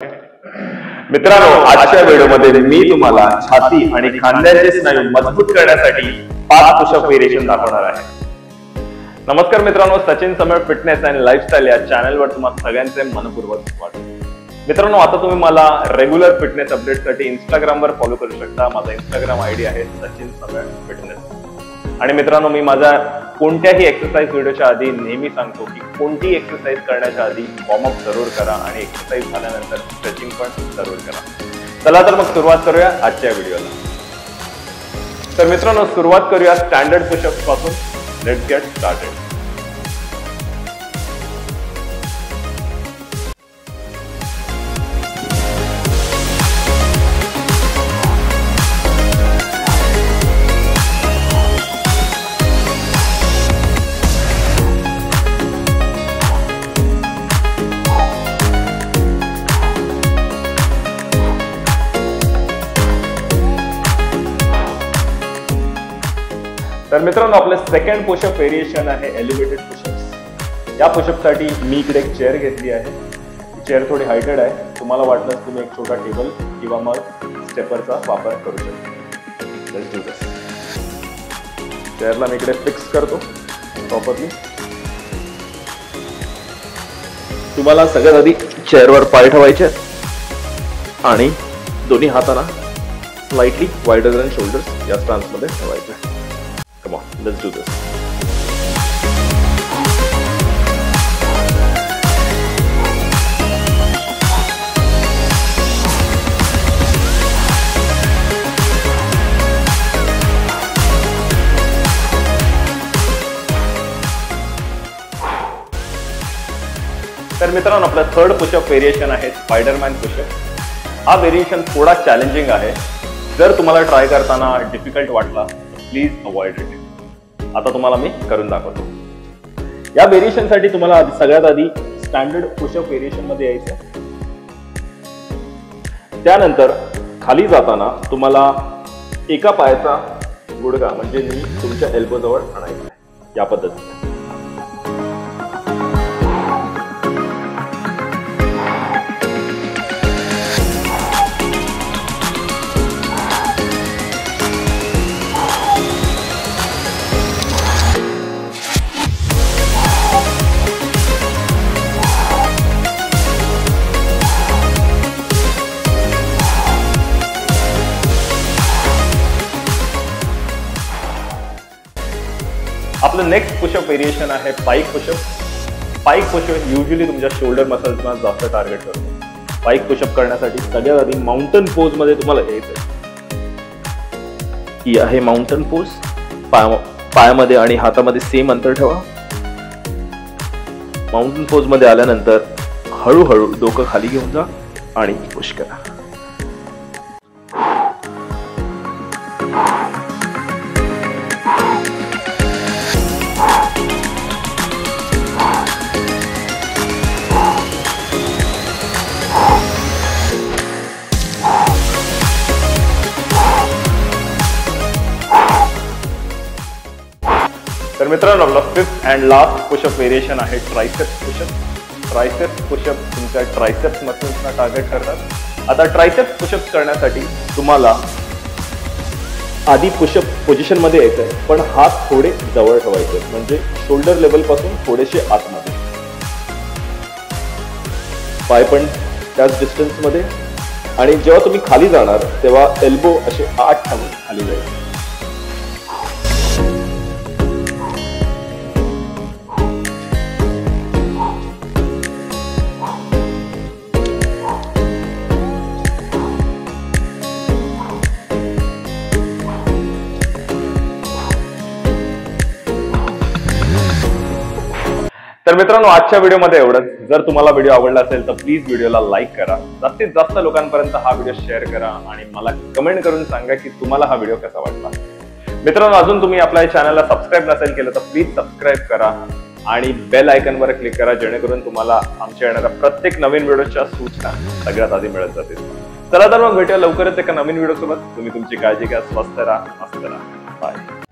मित्रांनो, आजच्या व्हिडिओमध्ये मी तुम्हाला छाती आणि खांद्याचे स्नायू मजबूत करण्यासाठी 5 पुशअप व्हेरिएशन दाखवणार आहे। नमस्कार मित्रांनो, सचिन समळ फिटनेस अँड लाईफस्टाईल या चॅनलवर तुम्हा सगळ्यांचे मनपूर्वक स्वागत। मित्रांनो, आता तुम्ही मला रेग्युलर फिटनेस अपडेटसाठी इंस्टाग्रामवर फॉलो करू शकता। माझा इंस्टाग्राम आयडी आहे सचिन समळ फिटनेस। आणि मित्रांनो, मी माझा कोणत्याही एक्सरसाइज व्हिडिओच्या आधी नेहमी सांगतो की कोणती एक्सरसाइज करण्याच्या आधी वॉर्म अप जरूर करा आणि एक्सरसाइज झाल्यानंतर स्ट्रेचिंग पण जरूर करा। चला तर मग सुरुवात करूया आजच्या व्हिडिओला। तर मित्रांनो, सुरुवात करूया स्टँडर्ड पुशअप्स पासून। Let's get started. तर मित्रांनो, आपलं सेकंड पुशअप व्हेरिएशन आहे एलिव्हेटेड पुशअप्स। या पुशअप साठी मी इकडे एक चेअर घेतली आहे। चेअर थोडी हायटेड आहे। तुम्हाला वाटल्यास तुम्ही एक छोटा टेबल किंवा मग स्टेपरचा वापर करू शकता। लेट्स डू दिस। चेअरला मी इकडे फिक्स करतो प्रॉपरली। तुम्हाला सगळ्यात आधी चेअरवर पाय ठेवायचे आणि दोन्ही हातांना स्लाइटली वाइडर दॅन शोल्डर्स या स्टान्स मध्ये ठेवायचे। Come on, let's do this. तर मित्रांनो, आपला थर्ड पुशअप व्हेरिएशन आहे स्पायडरमॅन पुशअप। हा व्हेरिएशन थोडा चॅलेंजिंग आहे। जर तुम्हाला ट्राय करताना डिफिकल्ट वाटला प्लीज अवॉइड इट। आता तुम्हाला मी करून दाखवतो। या व्हेरिएशन साठी तुम्हाला सगळ्यात आधी स्टँडर्ड पुशअप व्हेरिएशन मध्ये यायचं। त्यानंतर खाली जाताना तुम्हाला एका पायाचा गुडघा म्हणजे नी तुमच्या एल्बो जवळ आणायचा आहे या पद्धतीने। आपलं नेक्स्ट पुशअप व्हेरिएशन आहे पाईक पुशअप। पाईक पुशअप युजली तुमच्या शोल्डर मसल्सना जास्त टार्गेट करतो। पाईक पुशअप करण्यासाठी सगळ्यात आधी माउंटन पोज मध्ये तुम्हाला यायचंय। ही आहे माउंटन पोज। पायामध्ये आणि हातामध्ये सेम अंतर ठेवा। माउंटन पोज मध्ये आल्यानंतर हळूहळू डोकं खाली घेऊन जा आणि पुश करा। तर मित्रांनो, आपला fifth and last pushup variation आहे ट्रायसेप्स पुशअप। ट्रायसेप्स पुशअप तुमच्या ट्रायसेप्स मसल्सना टार्गेट करतात। आता ट्रायसेप्स पुशअप करण्यासाठी तुम्हाला आधी पुशअप पोझिशन मध्ये यायचंय, पण हात थोडे जवळ ठेवायचे म्हणजे शोल्डर लेवल पासून थोडेसे आतमध्ये। पाय पण त्याच डिस्टन्स मध्ये। आणि जेव्हा तुम्ही खाली जाणार तेव्हा एल्बो असे आत ठेवून खाली जायचे। तर मित्रांनो, आजच्या व्हिडिओमध्ये एवढंच। जर तुम्हाला व्हिडिओ आवडला असेल तर प्लीज व्हिडिओला लाईक करा, जास्तीत जास्त लोकांपर्यंत हा व्हिडिओ शेअर करा आणि मला कमेंट करून सांगा की तुम्हाला हा व्हिडिओ कसा वाटला। मित्रांनो, अजून तुम्ही आपल्या चॅनलला सबस्क्राईब नसेल केलं तर प्लीज सबस्क्राईब करा आणि बेल आयकॉनवर क्लिक करा, जेणेकरून तुम्हाला आमच्या येणाऱ्या प्रत्येक नवीन व्हिडिओच्या सूचना सगळ्यात आधी मिळत जातील। चला तर मग भेटूया लवकरच एका नवीन व्हिडिओ सोबत। तुम्ही तुमची काळजी घ्या, स्वस्थ राहा, मस्त राहा। बाय।